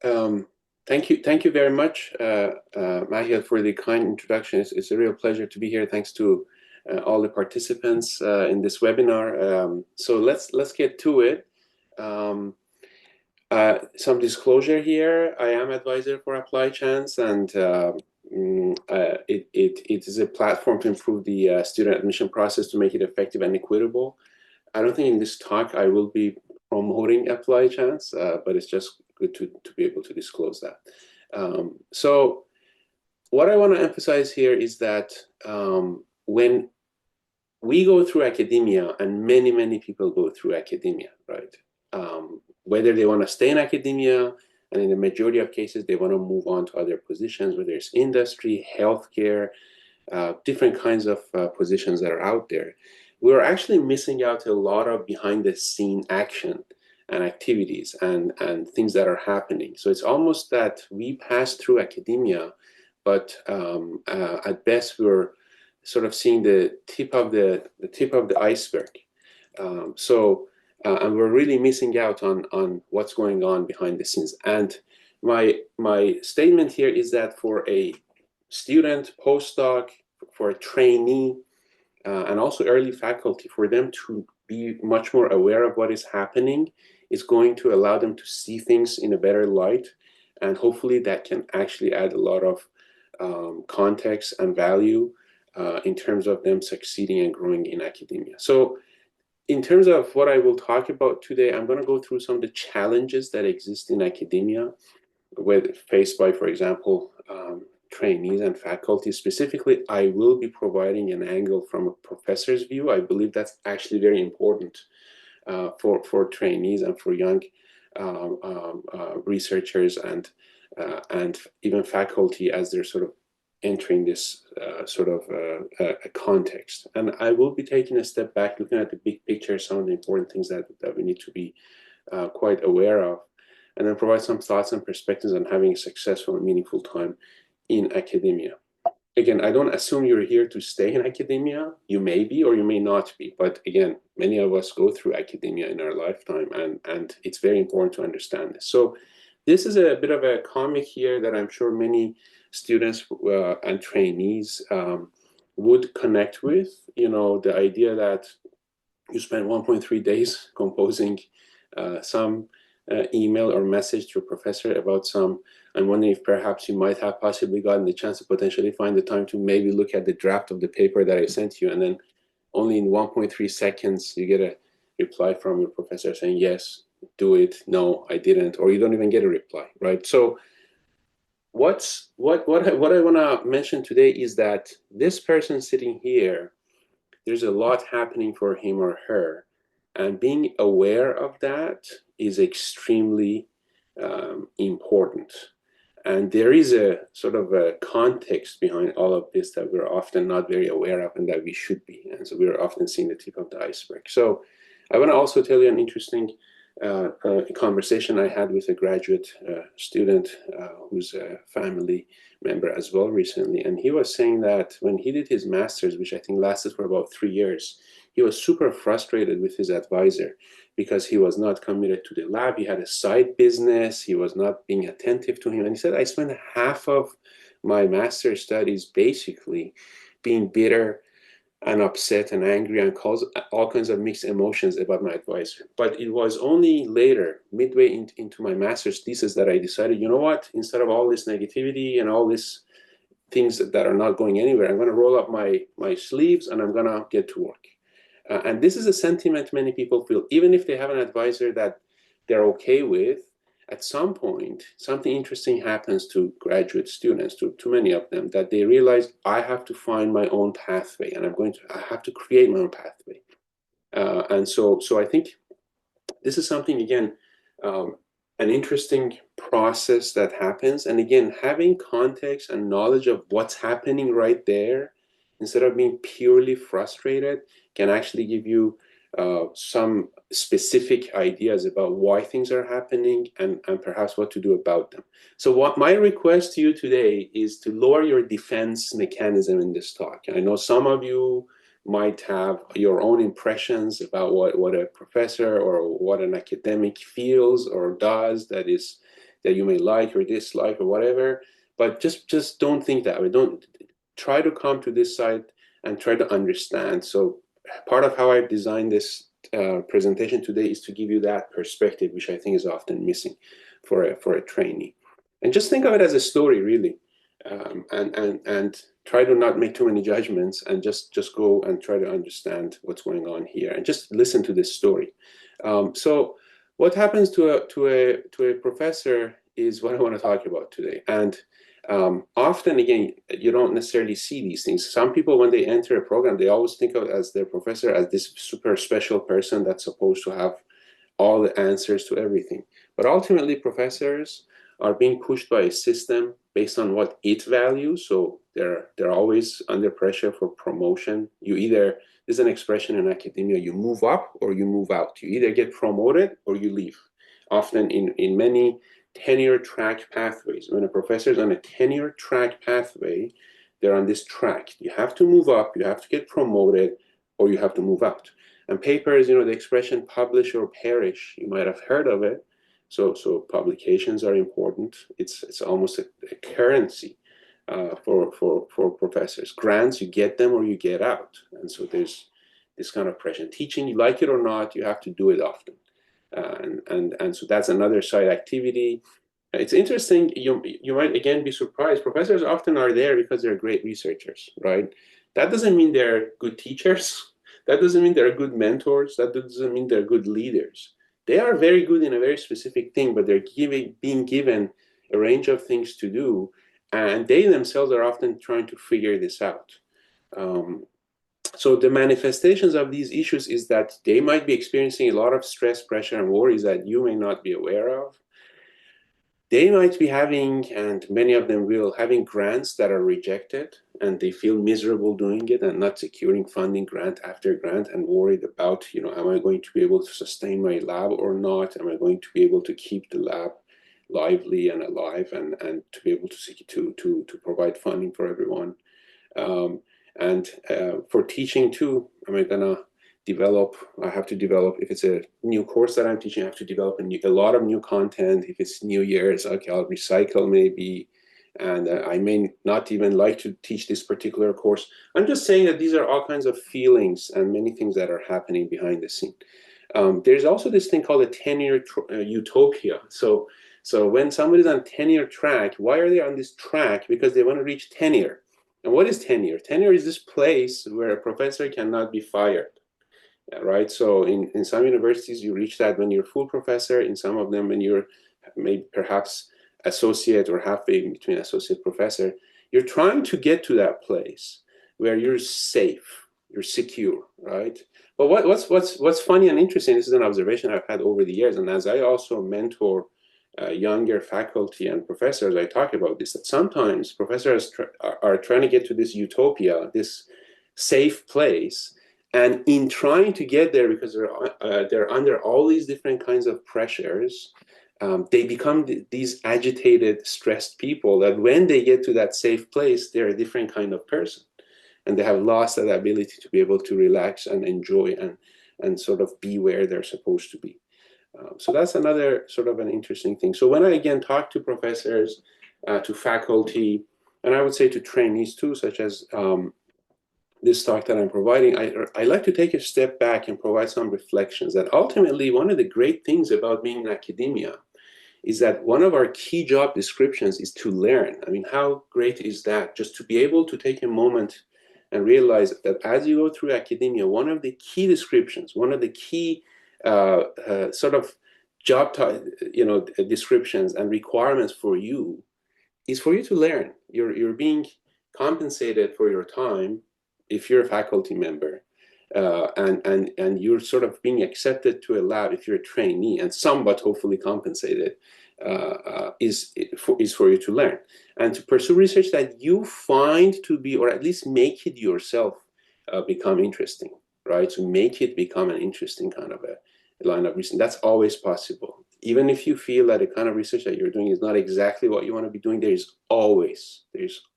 Um, thank you very much, Mahia, for the kind introduction. It's a real pleasure to be here. Thanks to all the participants in this webinar. So let's get to it. Um, some disclosure here. I am advisor for Apply Chance, and it is a platform to improve the student admission process to make it effective and equitable. I don't think in this talk I will be promoting Apply Chance, but it's just good to be able to disclose that. So what I want to emphasize here is that when we go through academia, and many people go through academia, right? Whether they want to stay in academia, and in the majority of cases, they want to move on to other positions, whether it's industry, healthcare, different kinds of positions that are out there. We're actually missing out a lot of behind the scene action and activities and things that are happening. So it's almost that we pass through academia, but at best we're sort of seeing the tip of the iceberg. And we're really missing out on what's going on behind the scenes. And my statement here is that for a student, postdoc, for a trainee, and also early faculty, for them to be much more aware of what is happening is going to allow them to see things in a better light. And hopefully that can actually add a lot of context and value in terms of them succeeding and growing in academia. So in terms of what I will talk about today, I'm going to go through some of the challenges that exist in academia faced by, for example, trainees and faculty. Specifically, I will be providing an angle from a professor's view. I believe that's actually very important for trainees and for young researchers and even faculty as they're sort of entering this a context. And I will be taking a step back, looking at the big picture, some of the important things that we need to be quite aware of, and then provide some thoughts and perspectives on having a successful and meaningful time in academia. Again, I don't assume you're here to stay in academia. You may be or you may not be, but again, many of us go through academia in our lifetime, and it's very important to understand this. So this is a bit of a comic here that I'm sure many students and trainees would connect with. You know, the idea that you spend 1.3 days composing some email or message to a professor about some. I'm wondering if perhaps you might have possibly gotten the chance to potentially find the time to maybe look at the draft of the paper that I sent you, and then only in 1.3 seconds you get a reply from your professor saying, yes, do it, no, I didn't, or you don't even get a reply, right? So what I want to mention today is that this person sitting here, there's a lot happening for him or her, and being aware of that is extremely important. And there is a sort of a context behind all of this that we're often not very aware of and that we should be. And so we're often seeing the tip of the iceberg. So I want to also tell you an interesting conversation I had with a graduate student who's a family member as well recently. And he was saying that when he did his master's, which I think lasted for about 3 years, he was super frustrated with his advisor because he was not committed to the lab. He had a side business. He was not being attentive to him. And he said, I spent half of my master's studies basically being bitter and upset and angry and cause all kinds of mixed emotions about my advisor. But it was only later, midway into my master's thesis, that I decided, you know what, instead of all this negativity and all these things that are not going anywhere, I'm going to roll up my sleeves and I'm going to get to work. And this is a sentiment many people feel, even if they have an advisor that they're okay with. At some point, something interesting happens to graduate students, to many of them, that they realize I have to find my own pathway, and I have to create my own pathway. And so I think this is something, again, an interesting process that happens. And again, having context and knowledge of what's happening right there, instead of being purely frustrated, can actually give you some specific ideas about why things are happening and perhaps what to do about them. So what my request to you today is to lower your defense mechanism in this talk. And I know some of you might have your own impressions about what a professor or what an academic feels or does that is that you may like or dislike or whatever, but just don't think that way. Don't try to come to this side and try to understand. So part of how I've designed this presentation today is to give you that perspective, which I think is often missing for a trainee. And just think of it as a story, really, and try to not make too many judgments, and just go and try to understand what's going on here, and just listen to this story. So what happens to a professor is what I want to talk about today. And often, again, you don't necessarily see these things. Some people, when they enter a program, they always think of as their professor as this super special person that's supposed to have all the answers to everything. But ultimately, professors are being pushed by a system based on what it values. So they're always under pressure for promotion. You either, there's an expression in academia, you move up or you move out. You either get promoted or you leave. Often in many tenure track pathways, when a professor is on a tenure track pathway, they're on this track. You have to move up, you have to get promoted, or you have to move out. And papers, the expression publish or perish, you might have heard of it. So publications are important. It's almost a currency for professors. Grants, you get them or you get out. And so there's this kind of pressure. Teaching, you like it or not, you have to do it often. And so that's another side activity. It's interesting, you might again be surprised. Professors often are there because they're great researchers, right? That doesn't mean they're good teachers. That doesn't mean they're good mentors. That doesn't mean they're good leaders. They are very good in a very specific thing, but they're being given a range of things to do, and they themselves are often trying to figure this out. So the manifestations of these issues is that they might be experiencing a lot of stress, pressure, and worries that you may not be aware of. They might be having, and many of them will, having grants that are rejected, and they feel miserable doing it and not securing funding grant after grant, and worried about, am I going to be able to sustain my lab or not? Am I going to be able to keep the lab lively and alive, and to be able to provide funding for everyone? And for teaching too, am I gonna I have to develop, if it's a new course that I'm teaching, I have to develop a lot of new content. If it's New Year's, okay, I'll recycle maybe, and I may not even like to teach this particular course. I'm just saying that these are all kinds of feelings and many things that are happening behind the scene. There's also this thing called a tenure utopia. So when somebody's on tenure track, why are they on this track? Because they want to reach tenure. And what is tenure? Tenure is this place where a professor cannot be fired. Right? So in some universities, you reach that when you're full professor. In some of them, when you're maybe perhaps associate or halfway between associate professor, you're trying to get to that place where you're safe, you're secure, right? But what's funny and interesting, this is an observation I've had over the years, and as I also mentor younger faculty and professors, I talk about this, that sometimes professors are trying to get to this utopia, this safe place, and in trying to get there, because they're under all these different kinds of pressures, they become these agitated, stressed people that when they get to that safe place, they're a different kind of person. And they have lost that ability to be able to relax and enjoy and sort of be where they're supposed to be. So that's another sort of an interesting thing. So when I again talk to professors, to faculty, and I would say to trainees too, such as this talk that I'm providing, I like to take a step back and provide some reflections that ultimately one of the great things about being in academia is that one of our key job descriptions is to learn. I mean, how great is that? Just to be able to take a moment and realize that as you go through academia, one of the key descriptions, one of the key sort of job descriptions and requirements for you is for you to learn. You're being compensated for your time if you're a faculty member, and you're sort of being accepted to a lab if you're a trainee, and somewhat hopefully compensated, is for you to learn and to pursue research that you find to be, or at least make it yourself become interesting, right? To make it become an interesting kind of a line of research. That's always possible. Even if you feel that the kind of research that you're doing is not exactly what you want to be doing, there's always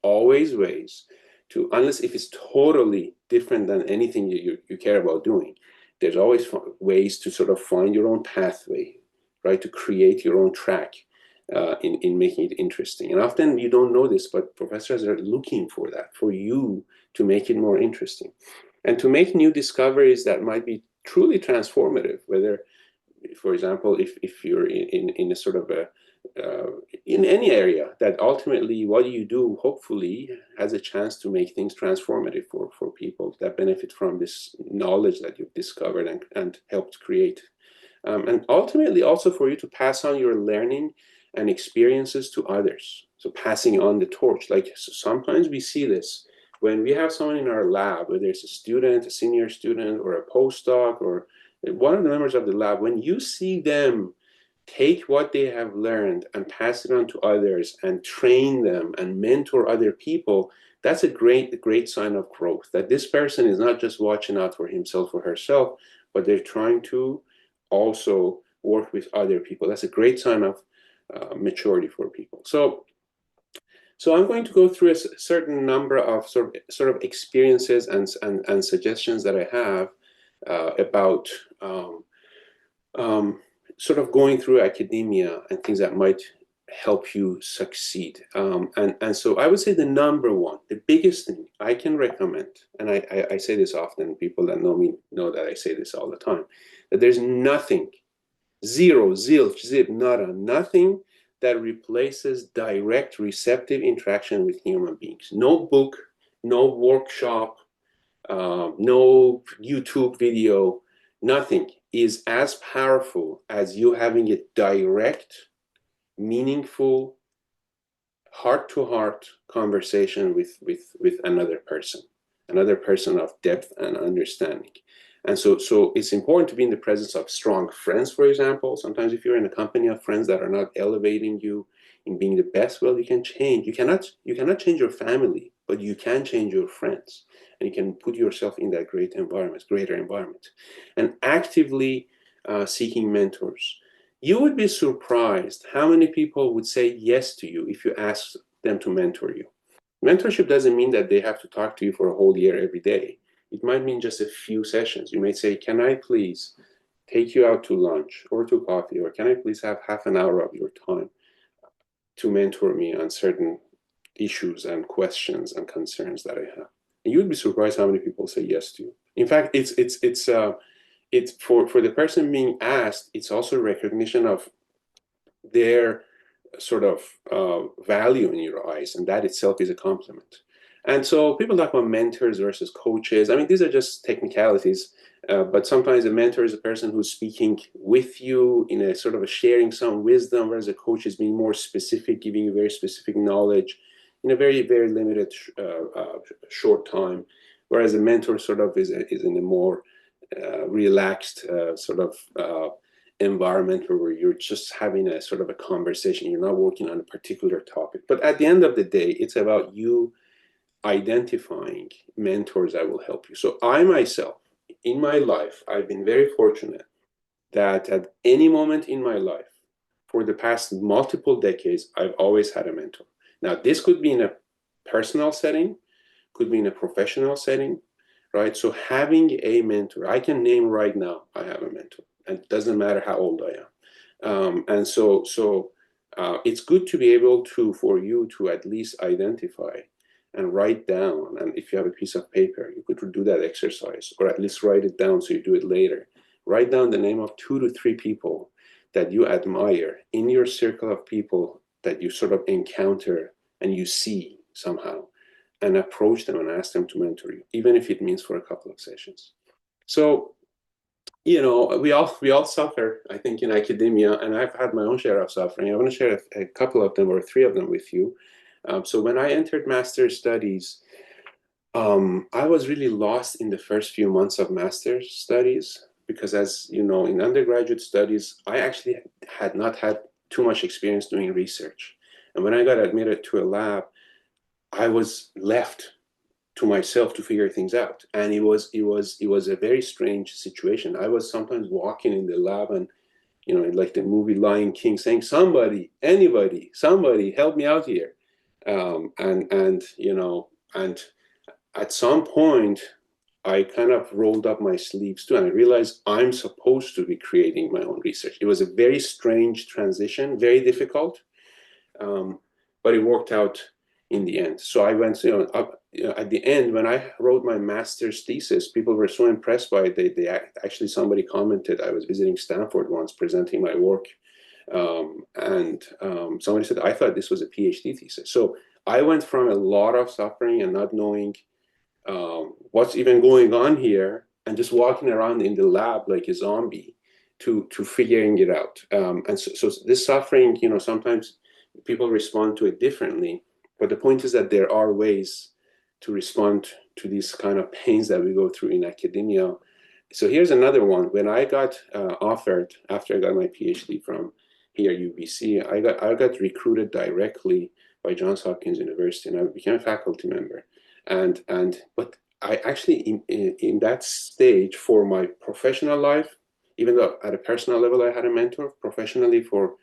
ways to, unless if it's totally different than anything you care about doing, there's always ways to sort of find your own pathway, right? To create your own track in making it interesting. And often you don't know this, but professors are looking for that, for you to make it more interesting. And to make new discoveries that might be truly transformative, whether, for example, if you're in a sort of a, in any area, that ultimately what you do hopefully has a chance to make things transformative for people that benefit from this knowledge that you've discovered and helped create. And ultimately also for you to pass on your learning and experiences to others. So passing on the torch. Like so sometimes we see this when we have someone in our lab, whether it's a student, a senior student, or a postdoc, or one of the members of the lab, when you see them take what they have learned and pass it on to others and train them and mentor other people, that's a great sign of growth. That this person is not just watching out for himself or herself, but they're trying to also work with other people. That's a great sign of maturity for people. So I'm going to go through a certain number of sort of experiences and suggestions that I have about sort of going through academia and things that might help you succeed. And so I would say the number one, the biggest thing I can recommend, and I say this often, people that know me know that I say this all the time, that there's nothing, zero, zilch, zip, nada, nothing that replaces direct receptive interaction with human beings. No book, no workshop, no YouTube video, nothing is as powerful as you having a direct, meaningful, heart-to-heart conversation with another person of depth and understanding. And so it's important to be in the presence of strong friends, for example. Sometimes if you're in a company of friends that are not elevating you in being the best, well, you can change. You cannot change your family, but you can change your friends. And you can put yourself in that greater environment. And actively seeking mentors. You would be surprised how many people would say yes to you if you ask them to mentor you. Mentorship doesn't mean that they have to talk to you for a whole year every day. It might mean just a few sessions. You might say, can I please take you out to lunch or to coffee, or can I please have half an hour of your time to mentor me on certain issues and questions and concerns that I have? And you'd be surprised how many people say yes to you. In fact, it's for the person being asked, it's also recognition of their sort of value in your eyes, and that itself is a compliment. And so people talk about mentors versus coaches. I mean, these are just technicalities, but sometimes a mentor is a person who's speaking with you in a sort of a sharing some wisdom, whereas a coach is being more specific, giving you very specific knowledge in a very, very limited short time, whereas a mentor sort of is in a more relaxed sort of environment where you're just having a sort of a conversation. You're not working on a particular topic. But at the end of the day, it's about you identifying mentors that will help you. So I myself, in my life, I've been very fortunate that at any moment in my life, for the past multiple decades, I've always had a mentor. Now, this could be in a personal setting, could be in a professional setting, right? So having a mentor, I can name right now, I have a mentor, and it doesn't matter how old I am. And so it's good to be able to, for you to at least identify and write down, and if you have a piece of paper, you could do that exercise, or at least write it down so you do it later. Write down the name of 2 to 3 people that you admire in your circle of people that you sort of encounter and you see somehow, and approach them and ask them to mentor you, even if it means for a couple of sessions. So, you know, we all suffer, I think, in academia, and I've had my own share of suffering. I want to share a couple of them or 3 of them with you. So when I entered master's studies, I was really lost in the first few months of master's studies because, as you know, in undergraduate studies, I actually had not had too much experience doing research. And when I got admitted to a lab, I was left to myself to figure things out. And it was a very strange situation. I was sometimes walking in the lab and, you know, like the movie Lion King, saying, somebody, anybody, somebody, help me out here. And you know, and at some point, I kind of rolled up my sleeves too, and I realized I'm supposed to be creating my own research. It was a very strange transition, very difficult, but it worked out in the end. So I went, at the end, when I wrote my master's thesis, people were so impressed by it. They actually, somebody commented, I was visiting Stanford once presenting my work, and somebody said, I thought this was a PhD thesis. So I went from a lot of suffering and not knowing what's even going on here, and just walking around in the lab like a zombie, to figuring it out. And so this suffering, sometimes people respond to it differently. But the point is that there are ways to respond to these kind of pains that we go through in academia. So here's another one. When I got offered, after I got my PhD from here, UBC, I got recruited directly by Johns Hopkins University, and I became a faculty member. But I actually, in that stage, for my professional life, even though at a personal level I had a mentor, professionally for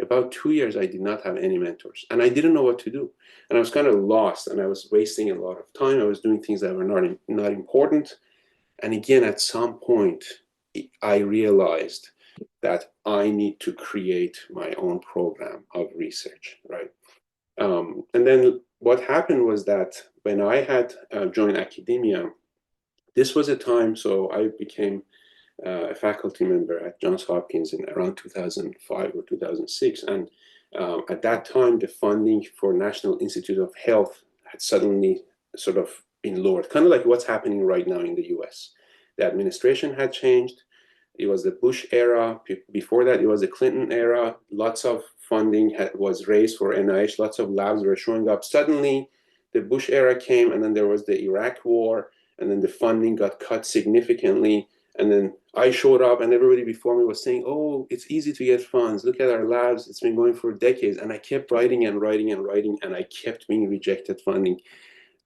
about 2 years I did not have any mentors, and I didn't know what to do, and I was kind of lost, and I was wasting a lot of time. I was doing things that were not important, and again, at some point, I realized that I need to create my own program of research, right? And then what happened was that when I had joined academia, this was a time, so I became a faculty member at Johns Hopkins in around 2005 or 2006. And at that time, the funding for National Institute of Health had suddenly sort of been lowered, kind of like what's happening right now in the US. The administration had changed. It was the Bush era. Before that, it was the Clinton era. Lots of funding was raised for NIH. Lots of labs were showing up. Suddenly, the Bush era came, and then there was the Iraq war, and then the funding got cut significantly. And then I showed up, and everybody before me was saying, oh, it's easy to get funds. Look at our labs. It's been going for decades. And I kept writing and writing and writing, and I kept being rejected funding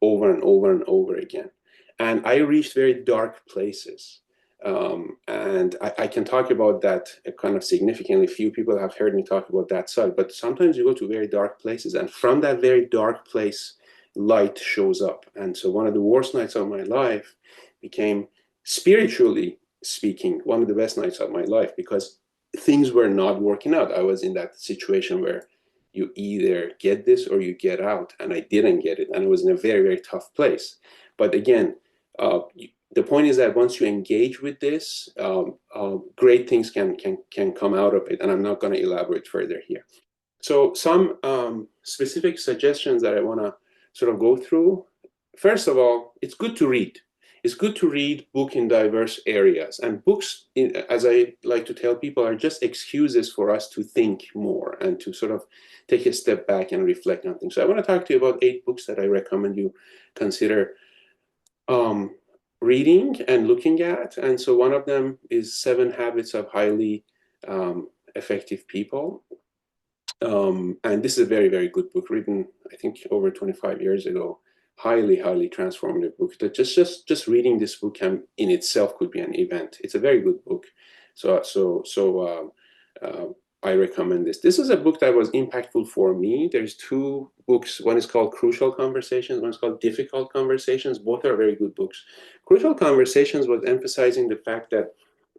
over and over and over again. And I reached very dark places. And I can talk about that kind of significantly. Few people have heard me talk about that side, but sometimes you go to very dark places, and from that very dark place, light shows up. And so one of the worst nights of my life became, spiritually speaking, one of the best nights of my life, because things were not working out. I was in that situation where you either get this or you get out, and I didn't get it, and it was in a very, very tough place. But again, the point is that once you engage with this, great things can come out of it, and I'm not going to elaborate further here. So some specific suggestions that I want to sort of go through. First of all, it's good to read. It's good to read books in diverse areas. And books, as I like to tell people, are just excuses for us to think more and to sort of take a step back and reflect on things. So I want to talk to you about 8 books that I recommend you consider reading and looking at. And so one of them is 7 Habits of Highly Effective People. And this is a very, very good book, written, I think, over 25 years ago. Highly, highly transformative book. That just reading this book in itself could be an event. It's a very good book. So I recommend this. This is a book that was impactful for me. There's 2 books. One is called Crucial Conversations. One is called Difficult Conversations. Both are very good books. Crucial Conversations was emphasizing the fact that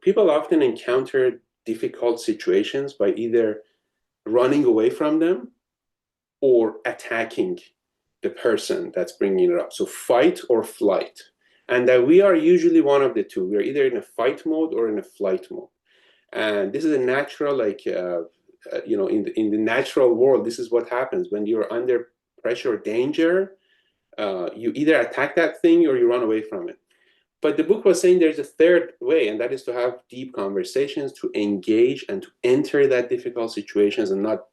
people often encounter difficult situations by either running away from them or attacking the person that's bringing it up. So fight or flight. And that we are usually one of the two. We're either in a fight mode or in a flight mode. And this is a natural, in the natural world, this is what happens. When you're under pressure or danger, you either attack that thing or you run away from it. But the book was saying there's a third way, and that is to have deep conversations, to engage and to enter that difficult situations and not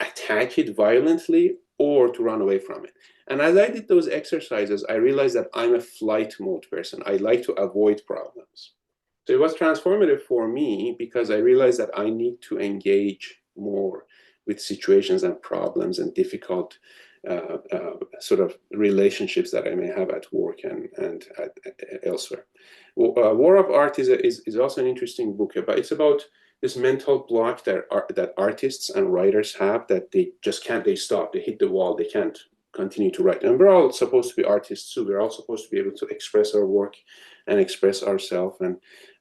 attack it violently or to run away from it. And as I did those exercises, I realized that I'm a flight mode person. I like to avoid problems. So it was transformative for me because I realized that I need to engage more with situations and problems and difficult sort of relationships that I may have at work and elsewhere. War of Art is also an interesting book, but it's about this mental block that artists and writers have, that they just can't, they stop, they hit the wall, they can't continue to write. And we're all supposed to be artists too. We're all supposed to be able to express our work and express ourselves and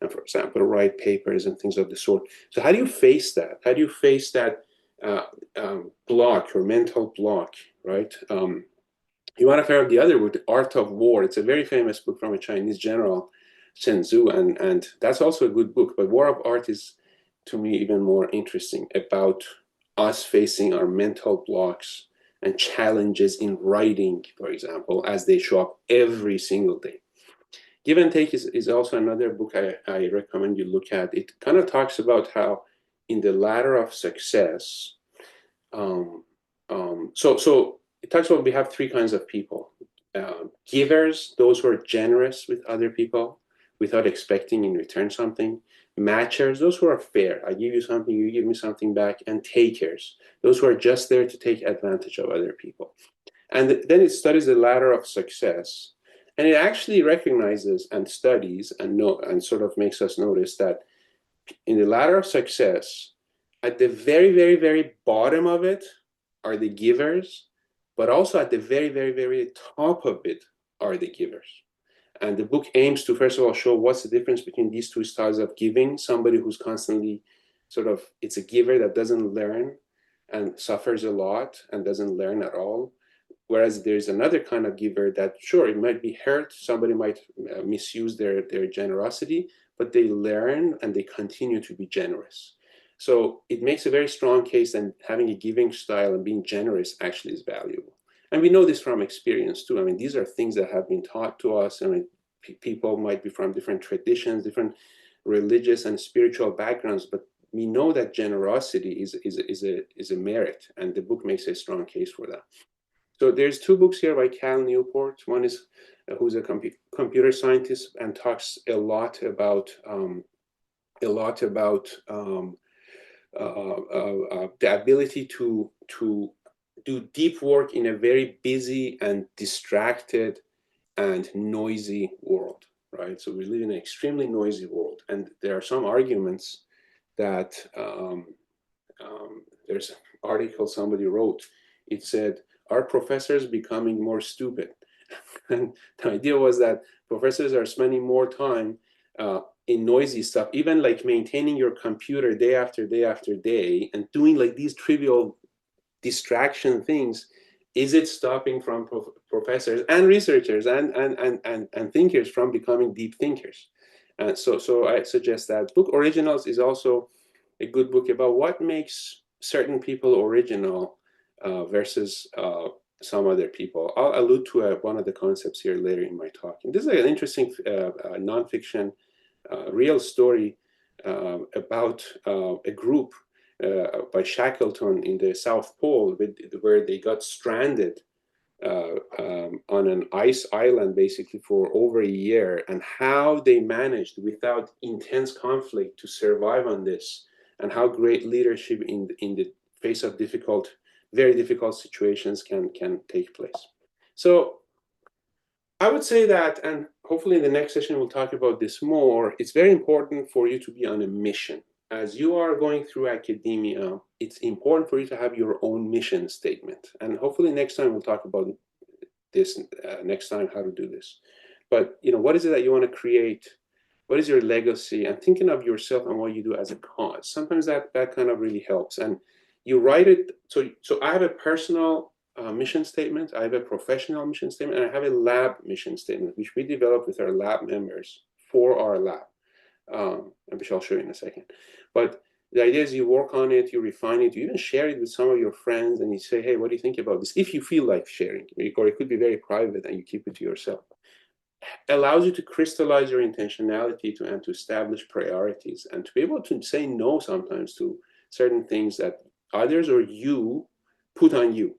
for example, write papers and things of the sort. So how do you face that? How do you face that block or mental block, right? You want to hear of the other book, The Art of War. It's a very famous book from a Chinese general, Sun Tzu, and that's also a good book. But War of Art is, to me, even more interesting, about us facing our mental blocks and challenges in writing, for example, as they show up every single day. Give and Take is also another book I recommend you look at. It kind of talks about how in the ladder of success, so it talks about we have three kinds of people. Givers, those who are generous with other people without expecting in return something. Matchers, those who are fair. I give you something, you give me something back. And takers, those who are just there to take advantage of other people. And then it studies the ladder of success. And it actually recognizes and studies and sort of makes us notice that in the ladder of success, at the very, very, very bottom of it are the givers, but also at the very, very, very top of it are the givers. And the book aims to, first of all, show what's the difference between these two styles of giving. Somebody who's constantly sort of, it's a giver that doesn't learn and suffers a lot and doesn't learn at all. Whereas there's another kind of giver that, sure, it might be hurt. Somebody might misuse their generosity, but they learn and they continue to be generous. So it makes a very strong case that having a giving style and being generous actually is valuable. And we know this from experience too. I mean, these are things that have been taught to us. I mean, people might be from different traditions, different religious and spiritual backgrounds, but we know that generosity is a merit, and the book makes a strong case for that. So there's two books here by Cal Newport. One is who's a computer scientist and talks a lot about the ability to do deep work in a very busy and distracted and noisy world, right? So we live in an extremely noisy world, and there are some arguments that there's an article somebody wrote. It said, are professors becoming more stupid? And the idea was that professors are spending more time in noisy stuff, even like maintaining your computer day after day after day and doing like these trivial distraction things. Is it stopping from professors and researchers and thinkers from becoming deep thinkers? So I suggest that book. Originals is also a good book about what makes certain people original versus some other people. I'll allude to one of the concepts here later in my talk. And this is an interesting nonfiction real story about a group by Shackleton in the South Pole, where they got stranded on an ice island basically for over a year, and how they managed without intense conflict to survive on this, and how great leadership in the face of very difficult situations can take place. So I would say that, and hopefully in the next session we'll talk about this more, it's very important for you to be on a mission. As you are going through academia, it's important for you to have your own mission statement. And hopefully next time we'll talk about this, next time how to do this. But what is it that you want to create? What is your legacy? And thinking of yourself and what you do as a cause. Sometimes that kind of really helps. And you write it. So I have a personal mission statement, I have a professional mission statement, and I have a lab mission statement, which we developed with our lab members for our lab, which I'll show you in a second. But the idea is you work on it, you refine it, you even share it with some of your friends, and you say, hey, what do you think about this? If you feel like sharing, or it could be very private and you keep it to yourself. Allows you to crystallize your intentionality and to establish priorities, and to be able to say no sometimes to certain things that others or you put on you,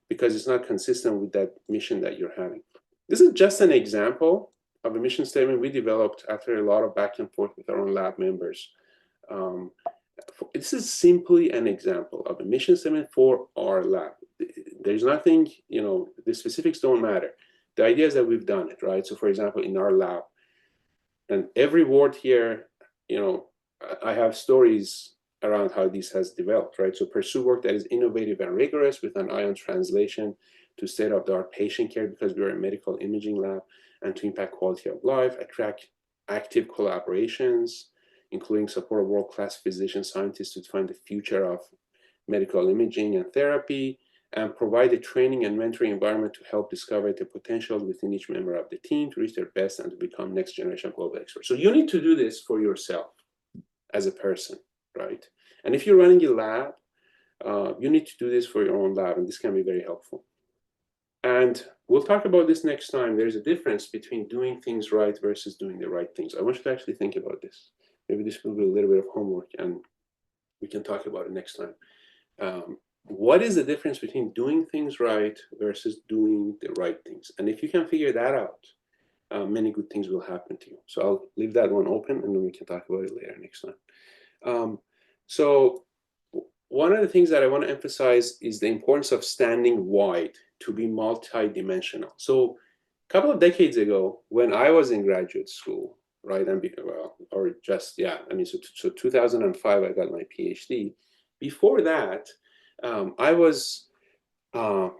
because it's not consistent with that mission that you're having. This is just an example of a mission statement we developed after a lot of back and forth with our own lab members. This is simply an example of a mission statement for our lab. There's nothing, the specifics don't matter. The idea is that we've done it, right? So for example, in our lab, and every word here, I have stories around how this has developed, right? So pursue work that is innovative and rigorous with an eye on translation to state-of-the-art patient care, because we are a medical imaging lab, and to impact quality of life, attract active collaborations, including support of world-class physician scientists to define the future of medical imaging and therapy, and provide a training and mentoring environment to help discover the potential within each member of the team to reach their best and to become next generation global experts. So you need to do this for yourself as a person, right? And if you're running a lab, you need to do this for your own lab, and this can be very helpful. And we'll talk about this next time. There's a difference between doing things right versus doing the right things. I want you to actually think about this. Maybe this will be a little bit of homework, and we can talk about it next time. What is the difference between doing things right versus doing the right things? And if you can figure that out, many good things will happen to you. So I'll leave that one open, and then we can talk about it later next time. So one of the things that I want to emphasize is the importance of standing wide to be multi-dimensional. So a couple of decades ago, when I was in graduate school, right, and well, or just, yeah, I mean, so 2005, I got my PhD. Before that, I was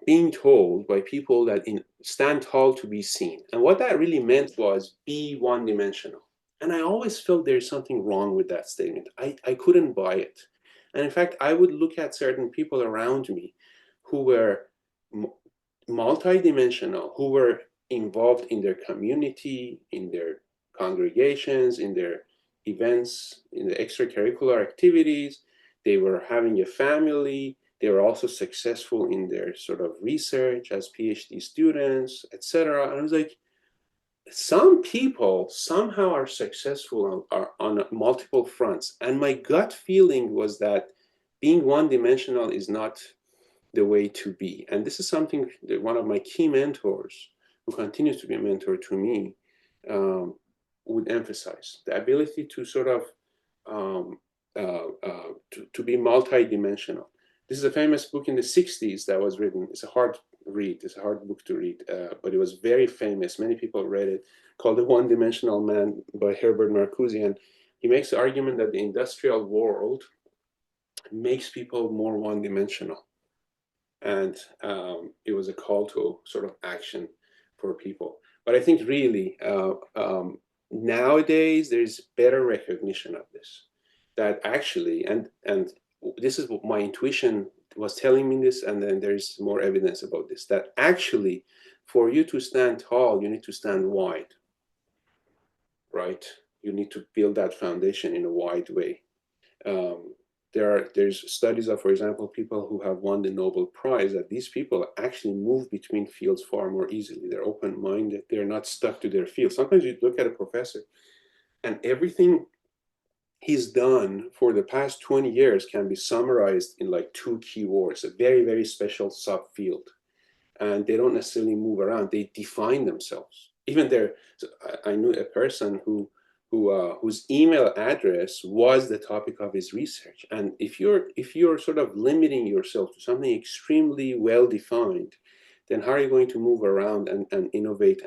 being told by people that stand tall to be seen. And what that really meant was be one-dimensional. And I always felt there's something wrong with that statement. I couldn't buy it. And in fact, I would look at certain people around me who were multidimensional, who were involved in their community, in their congregations, in their events, in the extracurricular activities. They were having a family. They were also successful in their sort of research as PhD students, etc. And I was like, some people somehow are successful on multiple fronts. And my gut feeling was that being one-dimensional is not the way to be. And this is something that one of my key mentors, who continues to be a mentor to me, would emphasize. The ability to sort of to be multi-dimensional. This is a famous book in the 60s that was written. It's a hard read. It's a hard book to read, but it was very famous. Many people read it, called The One-Dimensional Man by Herbert Marcuse. And he makes the argument that the industrial world makes people more one-dimensional. And it was a call to sort of action for people. But I think really, nowadays, there's better recognition of this. That actually, and this is what my intuition was telling me this, and then there's more evidence about this, that actually, for you to stand tall, you need to stand wide, right? You need to build that foundation in a wide way. There's studies of, for example, people who have won the Nobel Prize, that these people actually move between fields far more easily. They're open-minded. They're not stuck to their field. Sometimes you look at a professor, and everything he's done for the past 20 years can be summarized in like 2 keywords, a very, very special subfield. And they don't necessarily move around. They define themselves. Even there, I knew a person whose email address was the topic of his research. And if you're sort of limiting yourself to something extremely well defined, then how are you going to move around and innovate?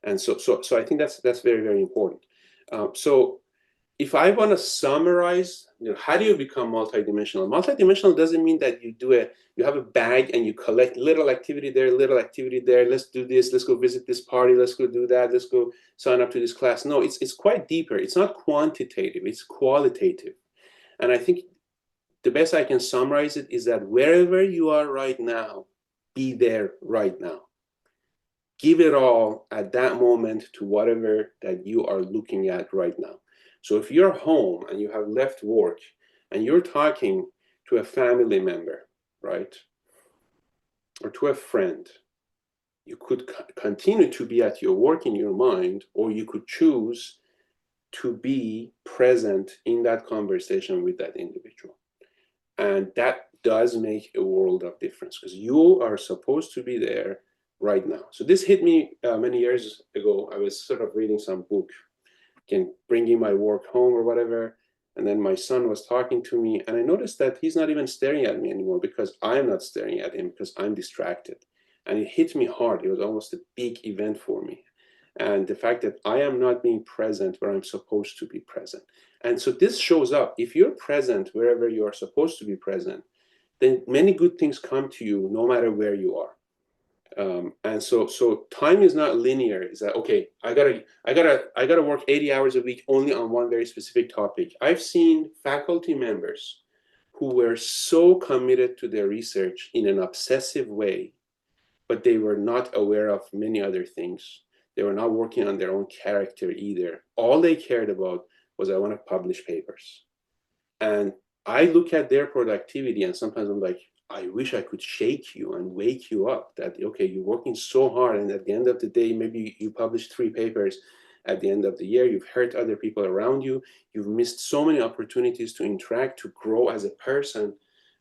And so I think that's very, very important. So if I want to summarize, how do you become multidimensional? Multidimensional doesn't mean that you have a bag and you collect little activity there, little activity there. Let's do this. Let's go visit this party. Let's go do that. Let's go sign up to this class. No, it's quite deeper. It's not quantitative. It's qualitative. And I think the best I can summarize it is that wherever you are right now, be there right now. Give it all at that moment to whatever that you are looking at right now. So if you're home and you have left work and you're talking to a family member, right, or to a friend, you could continue to be at your work in your mind, or you could choose to be present in that conversation with that individual. And that does make a world of difference, because you are supposed to be there right now. So this hit me many years ago. I was sort of reading some book, bringing my work home or whatever, and then my son was talking to me, and I noticed that he's not even staring at me anymore because I'm not staring at him, because I'm distracted. And it hit me hard. It was almost a big event for me. And the fact that I am not being present where I'm supposed to be present. And so this shows up. If you're present wherever you are supposed to be present, then many good things come to you no matter where you are. And so time is not linear. Is that okay? I gotta work 80 hours a week only on one very specific topic. I've seen faculty members who were so committed to their research in an obsessive way, but they were not aware of many other things. They were not working on their own character either. All they cared about was, I want to publish papers. And I look at their productivity and sometimes I'm like, I wish I could shake you and wake you up that, okay, you're working so hard, and at the end of the day, maybe you publish 3 papers at the end of the year, you've hurt other people around you, you've missed so many opportunities to interact, to grow as a person,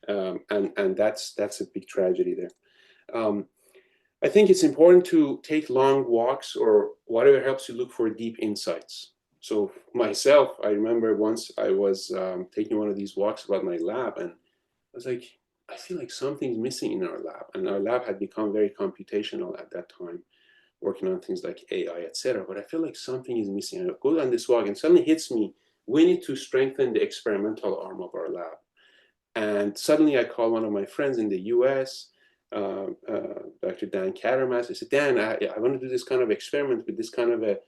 and that's a big tragedy there. I think it's important to take long walks or whatever helps you look for deep insights. So myself, I remember once I was taking one of these walks about my lab, and I was like, I feel like something's missing in our lab. And our lab had become very computational at that time, working on things like AI, etc. But I feel like something is missing. I go on this walk and suddenly hits me, we need to strengthen the experimental arm of our lab. And suddenly I call one of my friends in the US, Dr. Dan Karamas. I said, Dan, I want to do this kind of experiment with this kind of a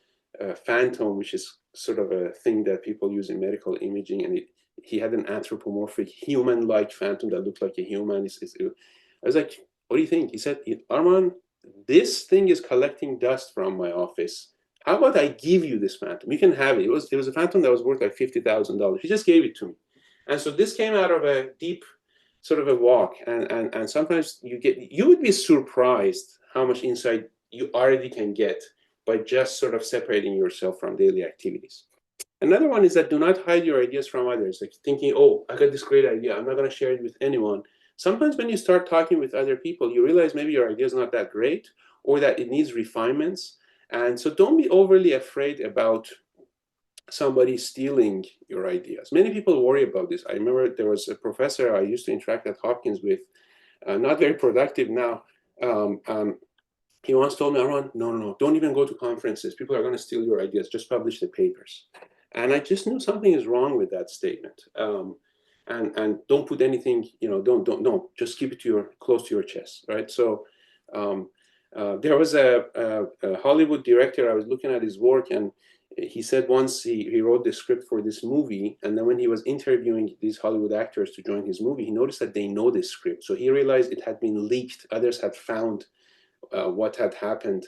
phantom, which is sort of a thing that people use in medical imaging. And he had an anthropomorphic human-like phantom that looked like a human. I was like, what do you think? He said, Arman, this thing is collecting dust from my office. How about I give you this phantom? You can have it. It was a phantom that was worth like $50,000. He just gave it to me. And so this came out of a deep sort of a walk. And sometimes you would be surprised how much insight you already can get by just sort of separating yourself from daily activities. Another one is that do not hide your ideas from others, like thinking, oh, I got this great idea, I'm not going to share it with anyone. Sometimes when you start talking with other people, you realize maybe your idea is not that great or that it needs refinements. And so don't be overly afraid about somebody stealing your ideas. Many people worry about this. I remember there was a professor I used to interact at Hopkins with, not very productive now. He once told me, Aaron, no, don't even go to conferences. People are going to steal your ideas. Just publish the papers. And I just knew something is wrong with that statement. And don't put anything, don't, just keep it close to your chest, right? So there was a Hollywood director, I was looking at his work, and he said once he wrote the script for this movie, and then when he was interviewing these Hollywood actors to join his movie, he noticed that they know this script. So he realized it had been leaked. Others had found what had happened,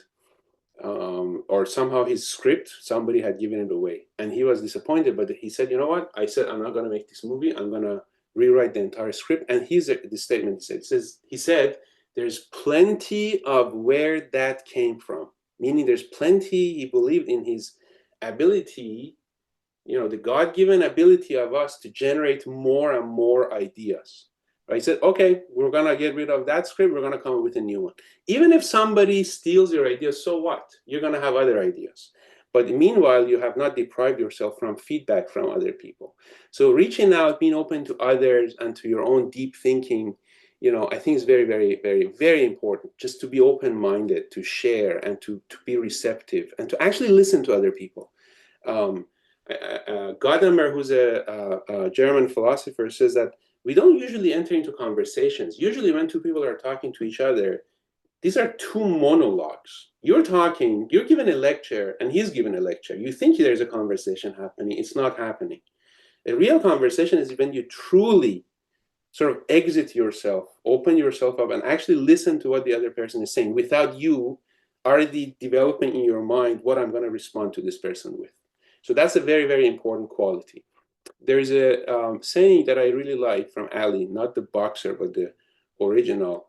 or somehow his script, somebody had given it away. And he was disappointed, but he said, you know what? I said, I'm not going to make this movie. I'm going to rewrite the entire script. And here's the statement he said, there's plenty of where that came from. Meaning there's plenty, he believed in his ability, the God-given ability of us to generate more and more ideas. Right? He said, okay, we're going to get rid of that script. We're going to come up with a new one. Even if somebody steals your ideas, so what? You're going to have other ideas. But meanwhile, you have not deprived yourself from feedback from other people. So reaching out, being open to others and to your own deep thinking, I think is very, very, very, very important. Just to be open-minded, to share, and to be receptive, and to actually listen to other people. Gadamer, who's a German philosopher, says that we don't usually enter into conversations. Usually when two people are talking to each other, these are two monologues. You're talking, you're giving a lecture, and he's giving a lecture. You think there's a conversation happening. It's not happening. A real conversation is when you truly sort of exit yourself, open yourself up, and actually listen to what the other person is saying without you already developing in your mind what I'm going to respond to this person with. So that's a very, very important quality. There is a saying that I really like from Ali, not the boxer, but the original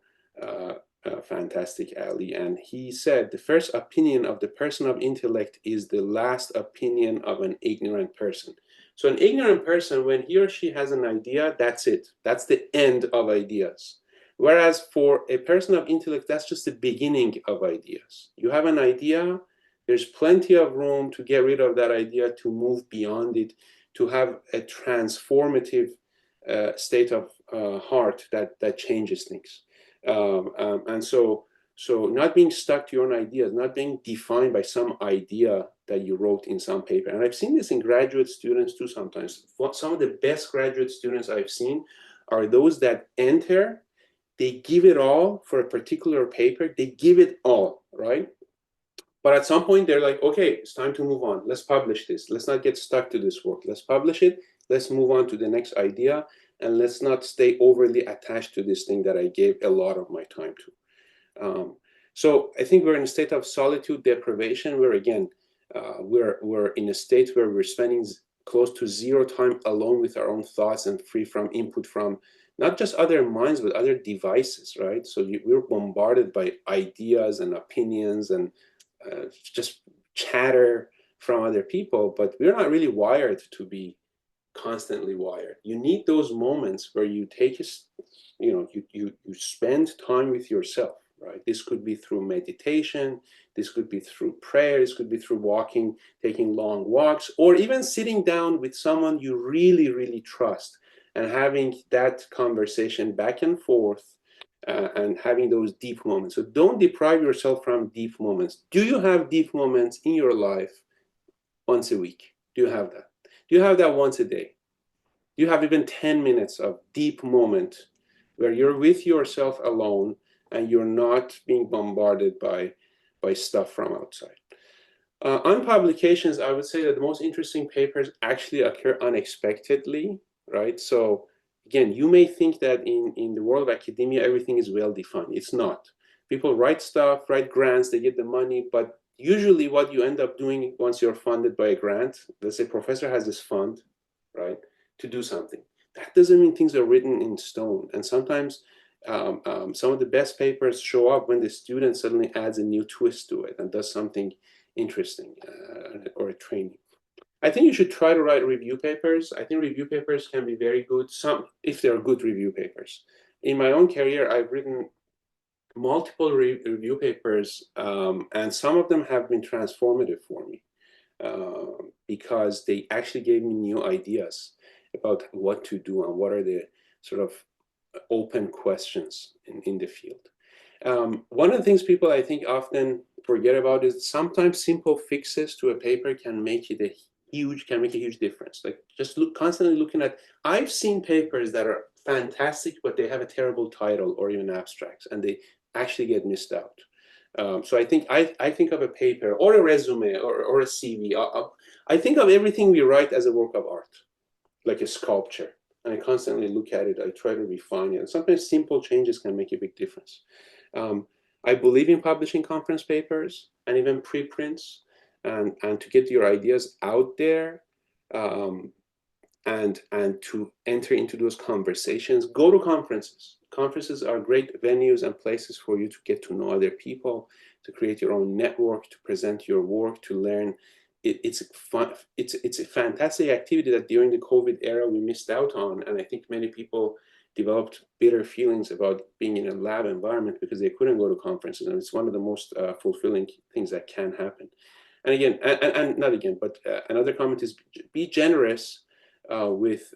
fantastic Ali. And he said, the first opinion of the person of intellect is the last opinion of an ignorant person. So an ignorant person, when he or she has an idea, that's it. That's the end of ideas. Whereas for a person of intellect, that's just the beginning of ideas. You have an idea, there's plenty of room to get rid of that idea, to move beyond it, to have a transformative state of heart that changes things. And so not being stuck to your own ideas, not being defined by some idea that you wrote in some paper. And I've seen this in graduate students too sometimes. Some of the best graduate students I've seen are those that enter, they give it all for a particular paper, they give it all, right? But at some point they're like, okay, it's time to move on. Let's publish this. Let's not get stuck to this work. Let's publish it. Let's move on to the next idea. and let's not stay overly attached to this thing that I gave a lot of my time to. So I think we're in a state of solitude deprivation, where again, we're in a state where we're spending close to zero time alone with our own thoughts and free from input from not just other minds, but other devices, right? So we're bombarded by ideas and opinions and just chatter from other people, but we're not really wired to be constantly wired. You need those moments where you take you spend time with yourself, right? This could be through meditation, this could be through prayer, this could be through walking, taking long walks, or even sitting down with someone you really, really trust and having that conversation back and forth, and having those deep moments. So don't deprive yourself from deep moments. Do you have deep moments in your life once a week? Do you have that? Do you have that once a day? Do you have even 10 minutes of deep moment where you're with yourself alone and you're not being bombarded by stuff from outside? On publications, I would say that the most interesting papers actually occur unexpectedly, right? So again, you may think that in the world of academia, everything is well defined. It's not. People write stuff, write grants, they get the money, but usually what you end up doing once you're funded by a grant, let's say professor has this fund, right, to do something. That doesn't mean things are written in stone. And sometimes some of the best papers show up when the student suddenly adds a new twist to it and does something interesting, or a training. I think you should try to write review papers. I think review papers can be very good, some if they're good review papers. In my own career, I've written multiple review papers, and some of them have been transformative for me, because they actually gave me new ideas about what to do and what are the sort of open questions in the field. One of the things people I think often forget about is sometimes simple fixes to a paper can make a huge difference. Like just constantly looking at, I've seen papers that are fantastic, but they have a terrible title or even abstracts, and they actually get missed out. So I think of a paper or a resume or a CV. I think of everything we write as a work of art, like a sculpture. And I constantly look at it. I try to refine it. And sometimes simple changes can make a big difference. I believe in publishing conference papers and even preprints, and to get your ideas out there, um, and to enter into those conversations. Go to conferences. Conferences are great venues and places for you to get to know other people, to create your own network, to present your work, to learn. It's fun. It's a fantastic activity that during the COVID era we missed out on, and I think many people developed bitter feelings about being in a lab environment because they couldn't go to conferences, and it's one of the most fulfilling things that can happen. And again, and not again, but another comment is be generous with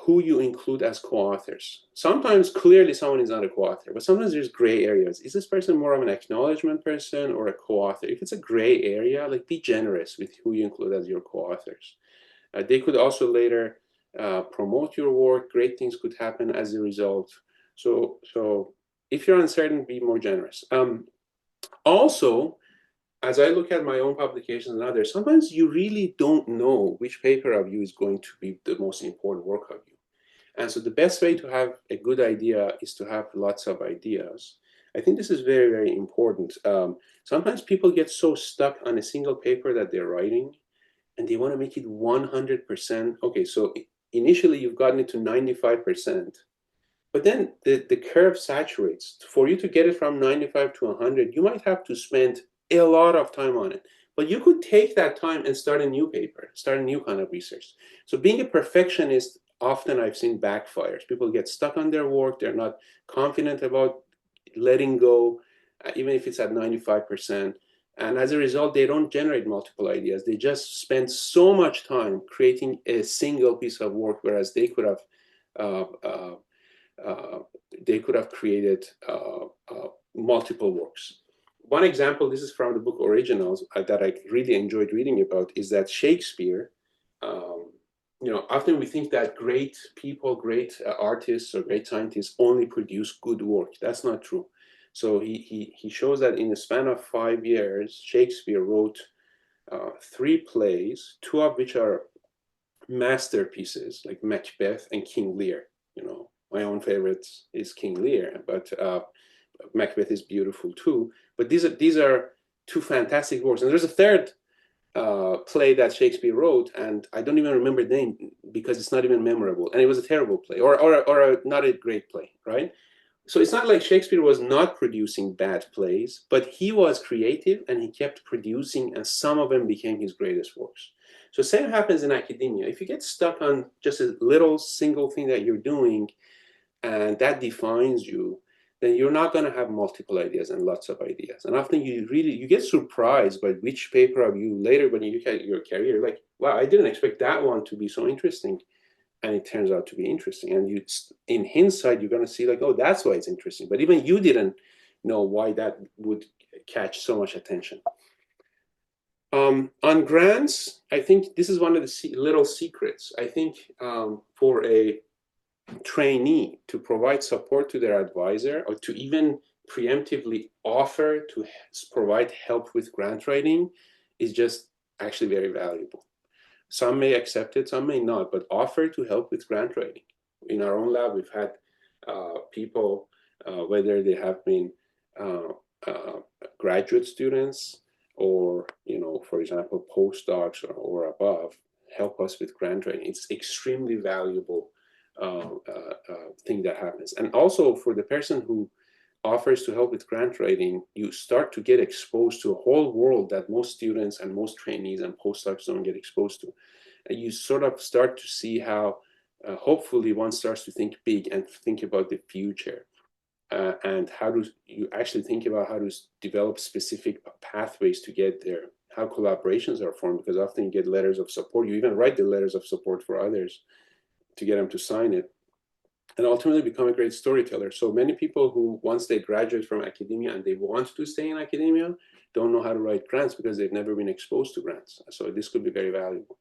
who you include as co-authors. Sometimes clearly someone is not a co-author, but sometimes there's gray areas. Is this person more of an acknowledgement person or a co-author? If it's a gray area, like be generous with who you include as your co-authors. They could also later promote your work. Great things could happen as a result. So if you're uncertain, be more generous. Also, as I look at my own publications and others, sometimes you really don't know which paper of you is going to be the most important work of you. And so the best way to have a good idea is to have lots of ideas. I think this is very, very important. Sometimes people get so stuck on a single paper that they're writing, and they want to make it 100%. Okay, so initially you've gotten it to 95%, but then the curve saturates. For you to get it from 95 to 100, you might have to spend a lot of time on it. But you could take that time and start a new paper, start a new kind of research. So being a perfectionist, often I've seen backfires. People get stuck on their work. They're not confident about letting go, even if it's at 95%. And as a result, they don't generate multiple ideas. They just spend so much time creating a single piece of work, whereas uh, uh, they could have created multiple works. One example, this is from the book Originals, that I really enjoyed reading about, is that Shakespeare, often we think that great people, great artists or great scientists only produce good work. That's not true. So he shows that in the span of 5 years, Shakespeare wrote 3 plays, 2 of which are masterpieces like Macbeth and King Lear. You know, my own favorite is King Lear, but Macbeth is beautiful too. But these are two fantastic works. And there's a third play that Shakespeare wrote, and I don't even remember the name because it's not even memorable. And it was a terrible play, or not a great play, right? So it's not like Shakespeare was not producing bad plays, but he was creative and he kept producing, and some of them became his greatest works. So same happens in academia. If you get stuck on just a little single thing that you're doing and that defines you, then you're not going to have multiple ideas and lots of ideas. And often you get surprised by which paper of you later when you look at your career, like, wow, I didn't expect that one to be so interesting. And it turns out to be interesting. And you, in hindsight, you're going to see like, oh, that's why it's interesting. But even you didn't know why that would catch so much attention. On grants, I think this is one of the little secrets. I think for a trainee to provide support to their advisor, or to even preemptively offer to provide help with grant writing, is just actually very valuable. Some may accept it, some may not, but offer to help with grant writing. In our own lab, we've had people, whether they have been graduate students or, you know, for example, postdocs or above, help us with grant writing. It's extremely valuable thing that happens. And also for the person who offers to help with grant writing, you start to get exposed to a whole world that most students and most trainees and postdocs don't get exposed to. And you sort of start to see how hopefully one starts to think big and think about the future. And how do you actually think about how to develop specific pathways to get there, how collaborations are formed, because often you get letters of support. You even write the letters of support for others to get them to sign it, and ultimately become a great storyteller. So many people who, once they graduate from academia and they want to stay in academia, don't know how to write grants because they've never been exposed to grants. So this could be very valuable.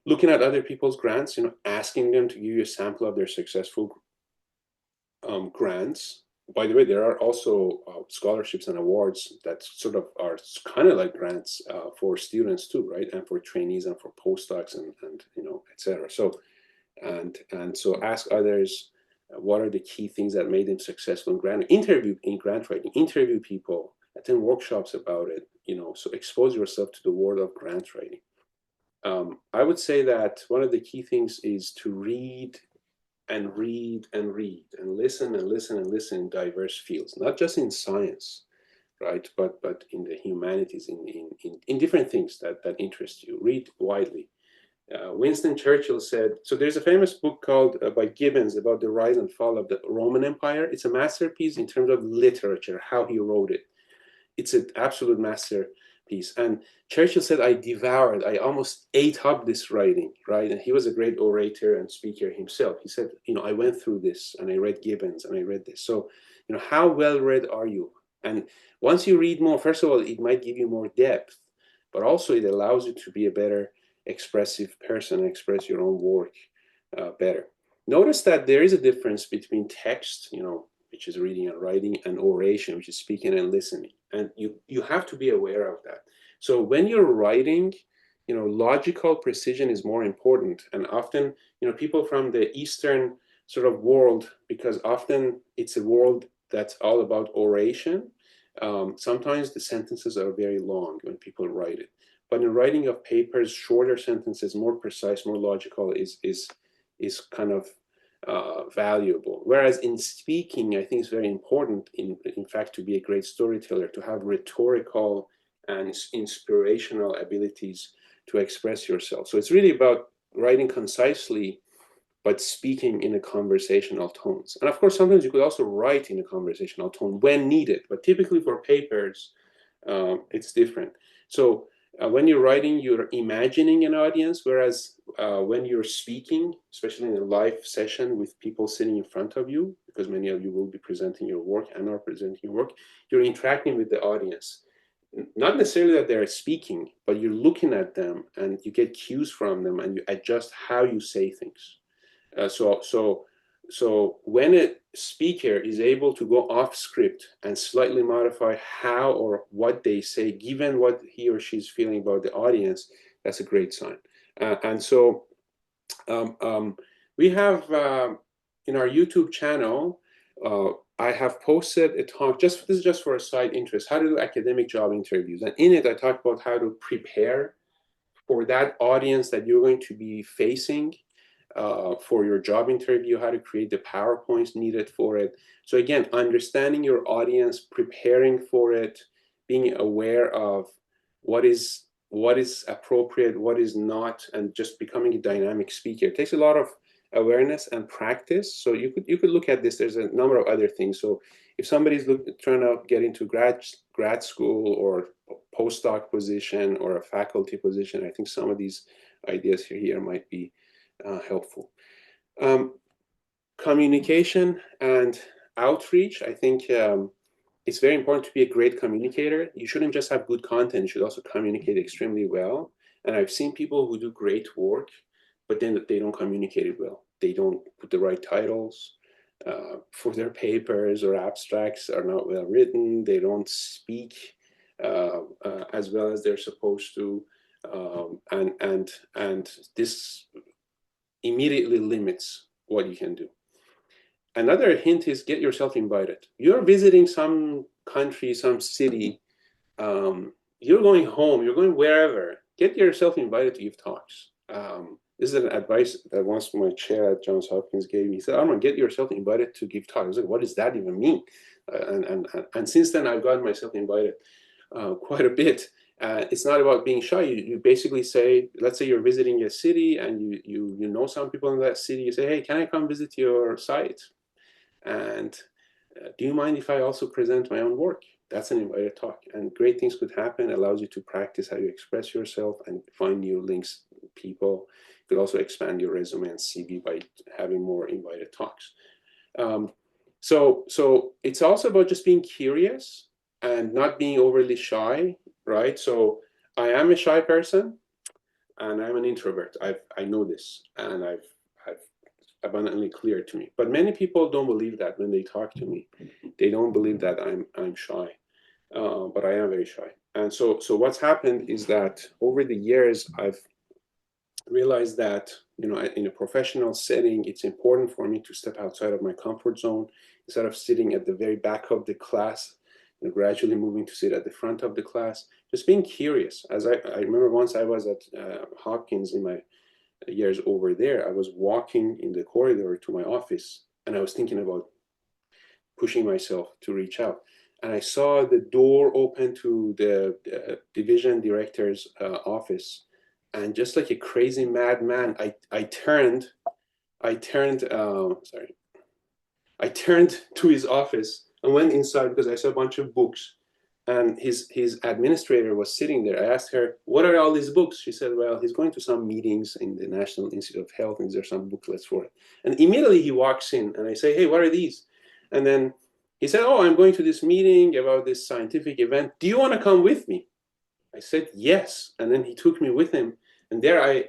Looking at other people's grants, you know, asking them to give you a sample of their successful grants. By the way, there are also scholarships and awards that sort of are kind of like grants for students too, right? And for trainees and for postdocs and you know, etc. So and so ask others what are the key things that made them successful in grant writing. Interview people, attend workshops about it. You know, so expose yourself to the world of grant writing. I would say that one of the key things is to read and read and read and listen and listen and listen in diverse fields, not just in science, right? But in the humanities, in different things that interest you. Read widely. Winston Churchill said, so there's a famous book called by Gibbons about the rise and fall of the Roman Empire. It's a masterpiece in terms of literature, how he wrote it. It's an absolute masterpiece. And Churchill said, I almost ate up this writing, right? And he was a great orator and speaker himself. He said, you know, I went through this and I read Gibbons and I read this. So, you know, how well read are you? And once you read more, first of all, it might give you more depth, but also it allows you to be a better expressive person, express your own work better. Notice that there is a difference between text, you know, which is reading and writing, and oration, which is speaking and listening. And you have to be aware of that. So when you're writing, you know, logical precision is more important. And often, you know, people from the Eastern sort of world, because often it's a world that's all about oration, sometimes the sentences are very long when people write it. But in writing of papers, shorter sentences, more precise, more logical is kind of valuable. Whereas in speaking, I think it's very important, in fact, to be a great storyteller, to have rhetorical and inspirational abilities to express yourself. So it's really about writing concisely, but speaking in a conversational tones. And of course, sometimes you could also write in a conversational tone when needed, but typically for papers, it's different. So when you're writing, you're imagining an audience, whereas when you're speaking, especially in a live session with people sitting in front of you, because many of you will be presenting your work and are presenting your work, you're interacting with the audience. Not necessarily that they're speaking, but you're looking at them and you get cues from them and you adjust how you say things. So when a speaker is able to go off script and slightly modify how or what they say, given what he or she's feeling about the audience, that's a great sign. And so We have in our YouTube channel, I have posted a talk, this is just for a side interest, how to do academic job interviews. And in it, I talk about how to prepare for that audience that you're going to be facing for your job interview, how to create the PowerPoints needed for it. So again, understanding your audience, preparing for it, being aware of what is appropriate, what is not, and just becoming a dynamic speaker. It takes a lot of awareness and practice. So you could look at this. There's a number of other things. So if somebody's trying to get into grad school or postdoc position or a faculty position, I think some of these ideas here might be helpful. Communication and outreach. I think it's very important to be a great communicator. You shouldn't just have good content, you should also communicate extremely well. And I've seen people who do great work, but then they don't communicate it well. They don't put the right titles for their papers, or abstracts are not well written. They don't speak as well as they're supposed to. And this immediately limits what you can do. Another hint is get yourself invited. You're visiting some country, some city, you're going home, you're going wherever, get yourself invited to give talks. This is an advice that once my chair at Johns Hopkins gave me. He said, Arman, get yourself invited to give talks. I was like, what does that even mean? And since then, I've gotten myself invited quite a bit. It's not about being shy. You basically say, let's say you're visiting a city and you know some people in that city. You say, hey, can I come visit your site? And do you mind if I also present my own work? That's an invited talk. And great things could happen. It allows you to practice how you express yourself and find new links, people. You could also expand your resume and CV by having more invited talks. So it's also about just being curious and not being overly shy, right? So I am a shy person and I'm an introvert. I know this, and I've abundantly clear to me. But many people don't believe that when they talk to me. They don't believe that I'm shy, but I am very shy. And so what's happened is that over the years, I've realized that, you know, in a professional setting, it's important for me to step outside of my comfort zone. Instead of sitting at the very back of the class and gradually moving to sit at the front of the class, just being curious. As I remember once I was at Hopkins in my years over there, I was walking in the corridor to my office and I was thinking about pushing myself to reach out. And I saw the door open to the division director's office. And just like a crazy madman, I turned to his office and went inside because I saw a bunch of books. And his administrator was sitting there. I asked her, what are all these books? She said, well, he's going to some meetings in the National Institute of Health, and there's some booklets for it. And immediately he walks in, and I say, hey, what are these? And then he said, oh, I'm going to this meeting about this scientific event. Do you want to come with me? I said, yes. And then he took me with him. And there I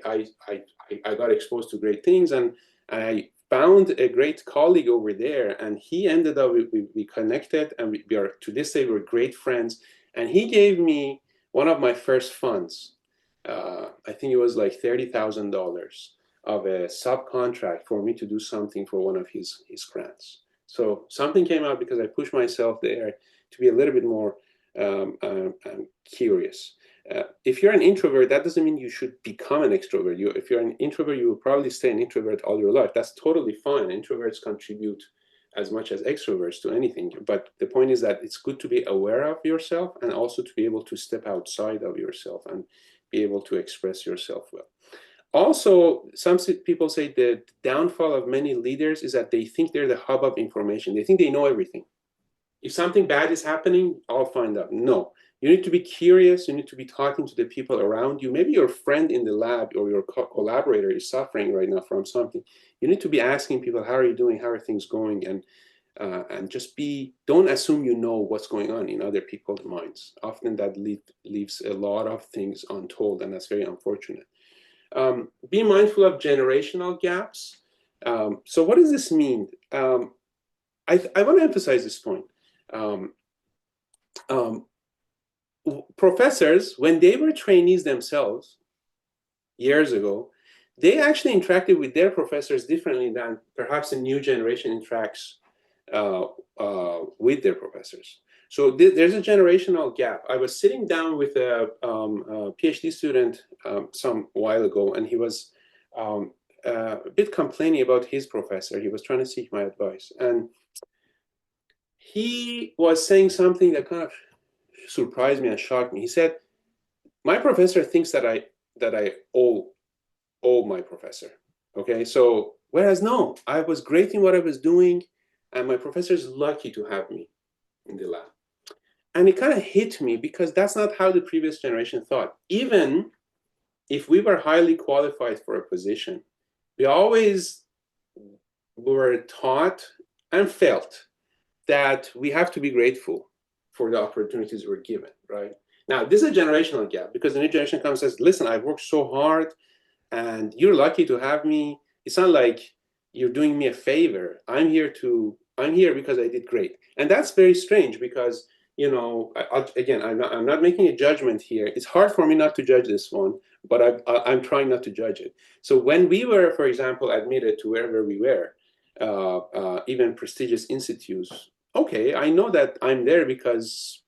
got exposed to great things. And I found a great colleague over there, and he ended up, we connected, and we are, to this day, we're great friends. And he gave me one of my first funds. I think it was like $30,000 of a subcontract for me to do something for one of his grants. So something came out because I pushed myself there to be a little bit more curious. If you're an introvert, that doesn't mean you should become an extrovert. If you're an introvert, you will probably stay an introvert all your life. That's totally fine. Introverts contribute as much as extroverts to anything. But the point is that it's good to be aware of yourself and also to be able to step outside of yourself and be able to express yourself well. Also, some people say the downfall of many leaders is that they think they're the hub of information. They think they know everything. If something bad is happening, I'll find out. No, you need to be curious. You need to be talking to the people around you. Maybe your friend in the lab or your collaborator is suffering right now from something. You need to be asking people, how are you doing? How are things going? And just don't assume you know what's going on in other people's minds. Often that leaves a lot of things untold, and that's very unfortunate. Be mindful of generational gaps. So what does this mean? I want to emphasize this point. Professors, when they were trainees themselves years ago, they actually interacted with their professors differently than perhaps the new generation interacts with their professors. So there's a generational gap. I was sitting down with a PhD student some while ago, and he was a bit complaining about his professor. He was trying to seek my advice, and he was saying something that kind of surprised me and shocked me. He said, "My professor thinks that I owe my professor." Okay, so whereas no, I was great in what I was doing, and my professor is lucky to have me in the lab. And it kind of hit me because that's not how the previous generation thought. Even if we were highly qualified for a position, we always were taught and felt that we have to be grateful for the opportunities we're given, right? Now, this is a generational gap because the new generation comes and says, listen, I've worked so hard and you're lucky to have me. It's not like you're doing me a favor. I'm here because I did great. And that's very strange because, you know, again, I'm not making a judgment here. It's hard for me not to judge this one, but I'm trying not to judge it. So when we were, for example, admitted to wherever we were, even prestigious institutes, okay, I know that I'm there because,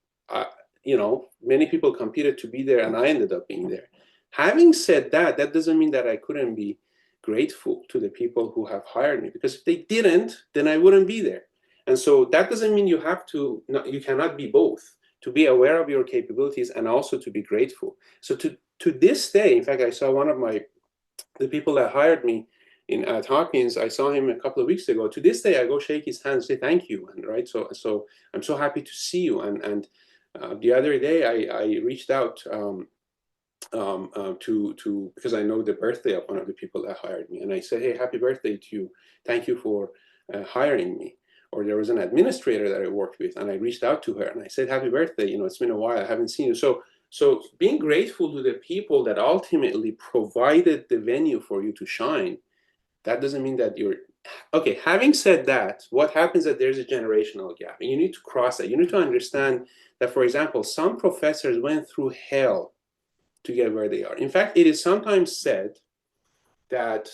you know, many people competed to be there and I ended up being there. Having said that, that doesn't mean that I couldn't be grateful to the people who have hired me, because if they didn't, then I wouldn't be there. And so that doesn't mean you have to, you cannot be both, to be aware of your capabilities and also to be grateful. So to this day, in fact, I saw one of the people that hired me at Hopkins, I saw him a couple of weeks ago. To this day, I go shake his hand and say thank you, and right. So I'm so happy to see you. And the other day, I reached out to because I know the birthday of one of the people that hired me, and I said, hey, happy birthday to you. Thank you for hiring me. Or there was an administrator that I worked with, and I reached out to her and I said, happy birthday. You know, it's been a while. I haven't seen you. So being grateful to the people that ultimately provided the venue for you to shine, that doesn't mean that you're okay. Having said that, what happens is that there's a generational gap, and you need to cross that. You need to understand that, for example, some professors went through hell to get where they are. In fact, it is sometimes said that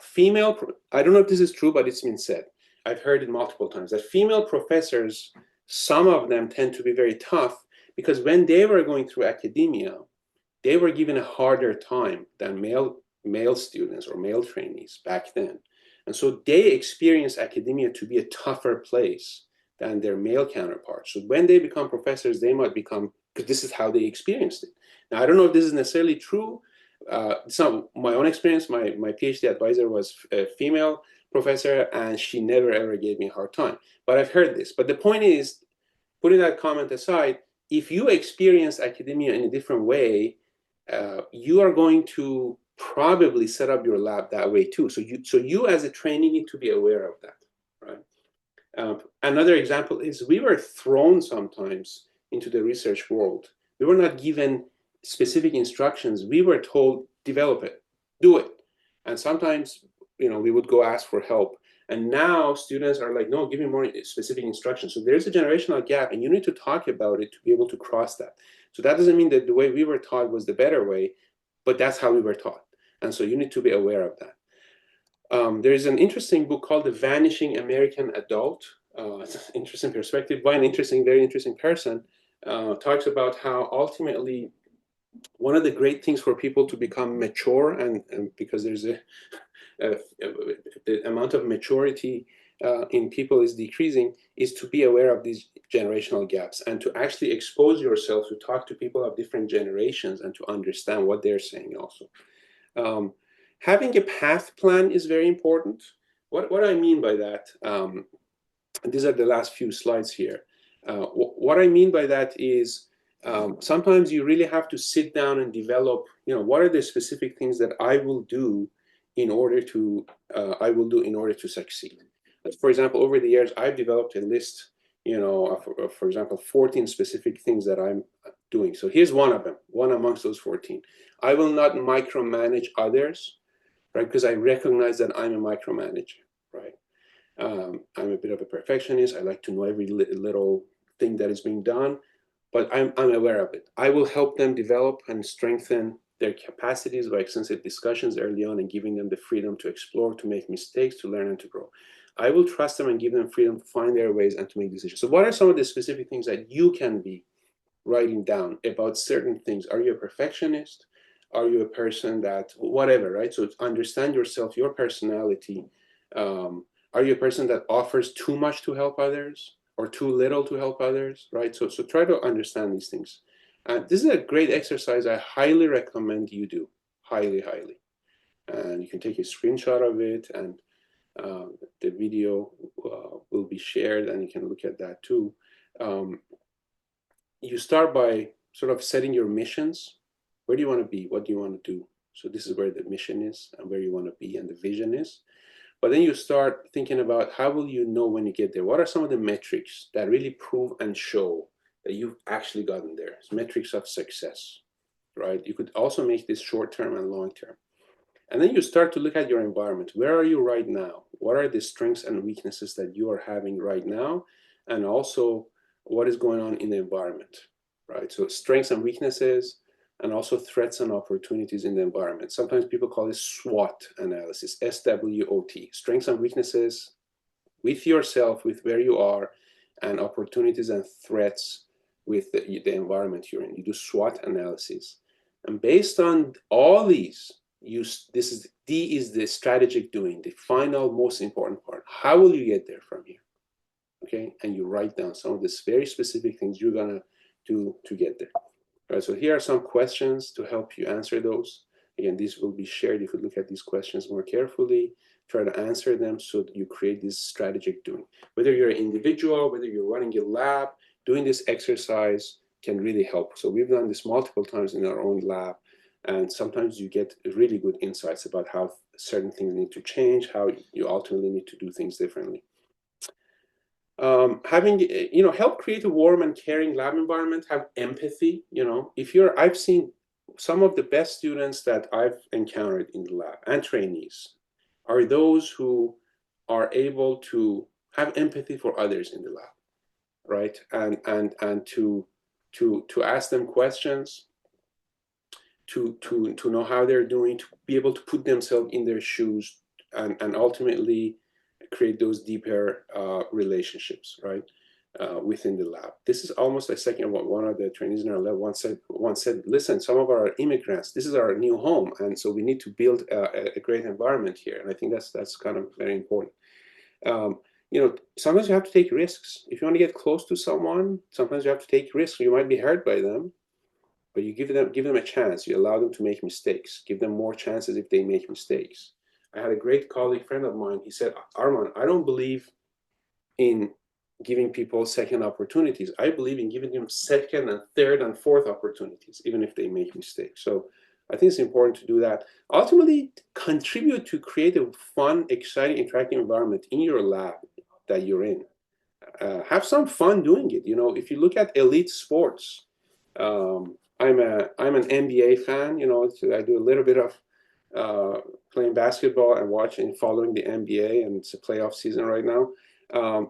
female, I don't know if this is true, but it's been said, I've heard it multiple times, that female professors, some of them tend to be very tough because when they were going through academia, they were given a harder time than male students or male trainees back then. And so they experience academia to be a tougher place than their male counterparts. So when they become professors, they might become, because this is how they experienced it. Now, I don't know if this is necessarily true. It's not my own experience. My PhD advisor was a female professor, and she never ever gave me a hard time. But I've heard this. But the point is, putting that comment aside, if you experience academia in a different way, you are going to probably set up your lab that way too. So you as a trainee need to be aware of that, right? Another example is we were thrown sometimes into the research world. We were not given specific instructions. We were told, develop it, do it. And sometimes, you know, we would go ask for help. And now students are like, no, give me more specific instructions. So there's a generational gap, and you need to talk about it to be able to cross that. So that doesn't mean that the way we were taught was the better way, but that's how we were taught. And so you need to be aware of that. There is an interesting book called The Vanishing American Adult. It's an interesting perspective by an very interesting person. Talks about how ultimately one of the great things for people to become mature, and because there's the amount of maturity in people is decreasing, is to be aware of these generational gaps and to actually expose yourself to talk to people of different generations and to understand what they're saying also. Having a path plan is very important. What I mean by that, these are the last few slides here. What I mean by that is sometimes you really have to sit down and develop, you know, what are the specific things that I will do in order to succeed. For example, over the years, I've developed a list, you know, for example, 14 specific things that I'm doing. So here's one of them, one amongst those 14. I will not micromanage others, right? Because I recognize that I'm a micromanager, right? I'm a bit of a perfectionist. I like to know every little thing that is being done, but I'm aware of it. I will help them develop and strengthen their capacities by extensive discussions early on and giving them the freedom to explore, to make mistakes, to learn, and to grow. I will trust them and give them freedom to find their ways and to make decisions. So what are some of the specific things that you can be writing down about certain things? Are you a perfectionist? Are you a person that, whatever, right? So understand yourself, your personality. Are you a person that offers too much to help others or too little to help others, right? So try to understand these things. This is a great exercise. I highly recommend you do, highly, highly. And you can take a screenshot of it, and the video will be shared, and you can look at that too. You start by sort of setting your missions. Where do you want to be? What do you want to do? So this is where the mission is and where you want to be and the vision is. But then you start thinking about how will you know when you get there? What are some of the metrics that really prove and show that you've actually gotten there? It's metrics of success, right? You could also make this short term and long term. And then you start to look at your environment. Where are you right now? What are the strengths and weaknesses that you are having right now? And also, what is going on in the environment, right? So strengths and weaknesses, and also threats and opportunities in the environment. Sometimes people call this SWOT analysis, SWOT, strengths and weaknesses with yourself, with where you are, and opportunities and threats with the environment you're in. You do SWOT analysis. And based on all these, D is the strategic doing, the final most important part. How will you get there from here? Okay, and you write down some of these very specific things you're gonna do to get there. All right, so here are some questions to help you answer those. Again, these will be shared. You could look at these questions more carefully, try to answer them so that you create this strategic doing. Whether you're an individual, whether you're running a lab, doing this exercise can really help. So we've done this multiple times in our own lab, and sometimes you get really good insights about how certain things need to change, how you ultimately need to do things differently. Having, help create a warm and caring lab environment, have empathy. I've seen some of the best students that I've encountered in the lab and trainees are those who are able to have empathy for others in the lab, right? And to ask them questions, to know how they're doing, to be able to put themselves in their shoes, and ultimately create those deeper relationships, right, within the lab. This is almost a second what one of the trainees in our lab once said, listen, some of our immigrants, this is our new home, and so we need to build a great environment here. And I think that's kind of very important. Sometimes you have to take risks. If you want to get close to someone, sometimes you have to take risks. You might be hurt by them, but you give them a chance. You allow them to make mistakes. Give them more chances if they make mistakes. I had a great colleague friend of mine. He said, Arman, I don't believe in giving people second opportunities. I believe in giving them second and third and fourth opportunities, even if they make mistakes. So I think it's important to do that. Ultimately, contribute to create a fun, exciting, interactive environment in your lab that you're in. Have some fun doing it. If you look at elite sports, I'm an NBA fan. So I do a little bit of playing basketball and following the NBA, and it's a playoff season right now.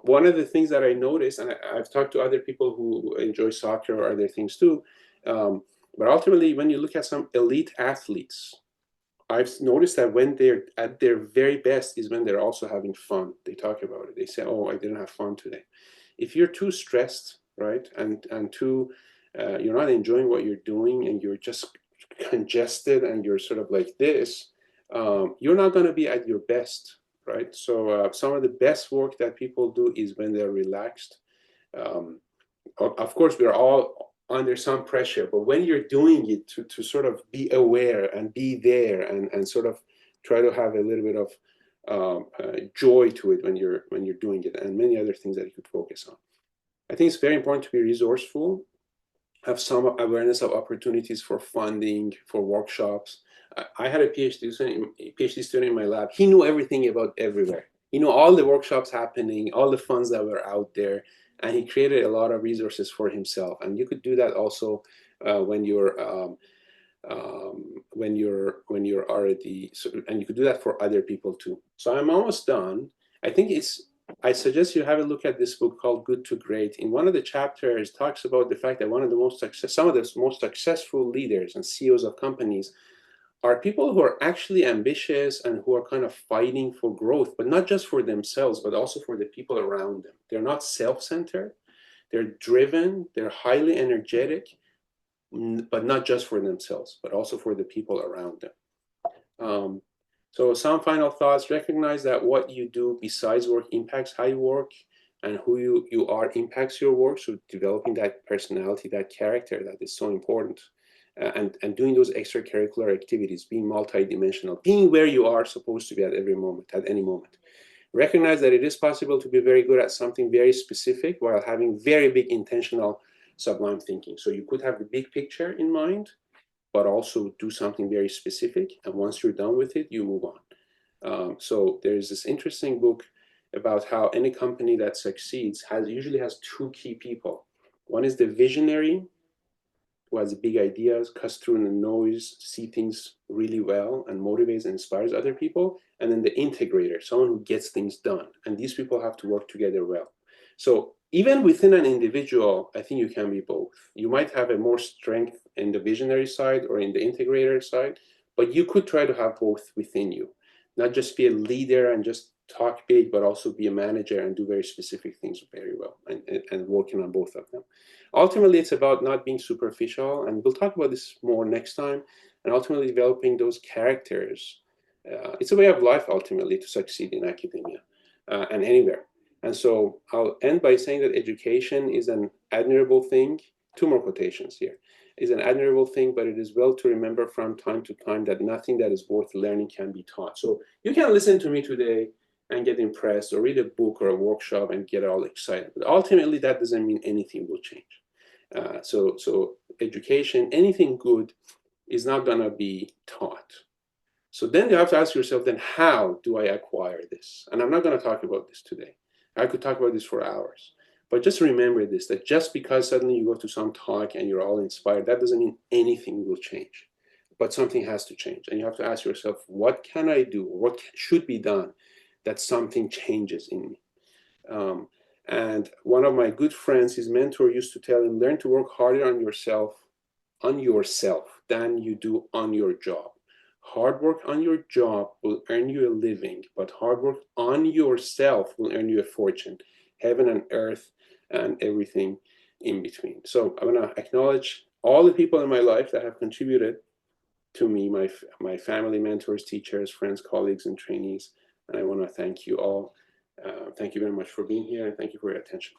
One of the things that I noticed, and I've talked to other people who enjoy soccer or other things too, but ultimately, when you look at some elite athletes, I've noticed that when they're at their very best is when they're also having fun. They talk about it. They say, "Oh, I didn't have fun today." If you're too stressed, right, and too, you're not enjoying what you're doing, and you're just congested, and you're sort of like this, you're not going to be at your best, right? So some of the best work that people do is when they're relaxed. Of course, we're all under some pressure, but when you're doing it to sort of be aware and be there, and sort of try to have a little bit of joy to it when you're doing it, and many other things that you could focus on. I think it's very important to be resourceful, have some awareness of opportunities for funding, for workshops. I had a PhD student in my lab. He knew everything about everywhere. He knew all the workshops happening, all the funds that were out there, and he created a lot of resources for himself. And you could do that also when you're already, and you could do that for other people too. So I'm almost done. I think it's I suggest you have a look at this book called Good to Great. In one of the chapters, talks about the fact that some of the most successful leaders and CEOs of companies are people who are actually ambitious and who are kind of fighting for growth, but not just for themselves, but also for the people around them. They're not self-centered. They're driven. They're highly energetic, but not just for themselves, but also for the people around them. So some final thoughts: recognize that what you do besides work impacts how you work, and who you are impacts your work. So developing that personality, that character, that is so important. And doing those extracurricular activities, being multidimensional, being where you are supposed to be at every moment, at any moment. Recognize that it is possible to be very good at something very specific while having very big intentional sublime thinking. So you could have the big picture in mind, but also do something very specific. And once you're done with it, you move on. So there's this interesting book about how any company that succeeds usually has two key people. One is the visionary, who has big ideas, cuts through the noise, see things really well, and motivates and inspires other people. And then the integrator, someone who gets things done. And these people have to work together well. So even within an individual, I think you can be both. You might have a more strength in the visionary side or in the integrator side, but you could try to have both within you. Not just be a leader and just talk big, but also be a manager and do very specific things very well, and working on both of them. Ultimately, it's about not being superficial, and we'll talk about this more next time, and ultimately developing those characters. It's a way of life, ultimately, to succeed in academia and anywhere. And so I'll end by saying that education is an admirable thing. Two more quotations here. Is an admirable thing, but it is well to remember from time to time that nothing that is worth learning can be taught. So you can listen to me today and get impressed, or read a book or a workshop and get all excited. But ultimately, that doesn't mean anything will change. So education, anything good, is not going to be taught. So then you have to ask yourself, then how do I acquire this? And I'm not going to talk about this today. I could talk about this for hours. But just remember this, that just because suddenly you go to some talk and you're all inspired, that doesn't mean anything will change. But something has to change. And you have to ask yourself, what can I do? What should be done that something changes in me? And one of my good friends, his mentor, used to tell him, learn to work harder on yourself than you do on your job. Hard work on your job will earn you a living, but hard work on yourself will earn you a fortune, heaven and earth and everything in between. So I want to acknowledge all the people in my life that have contributed to me, my family, mentors, teachers, friends, colleagues, and trainees. And I want to thank you all. Thank you very much for being here, and thank you for your attention.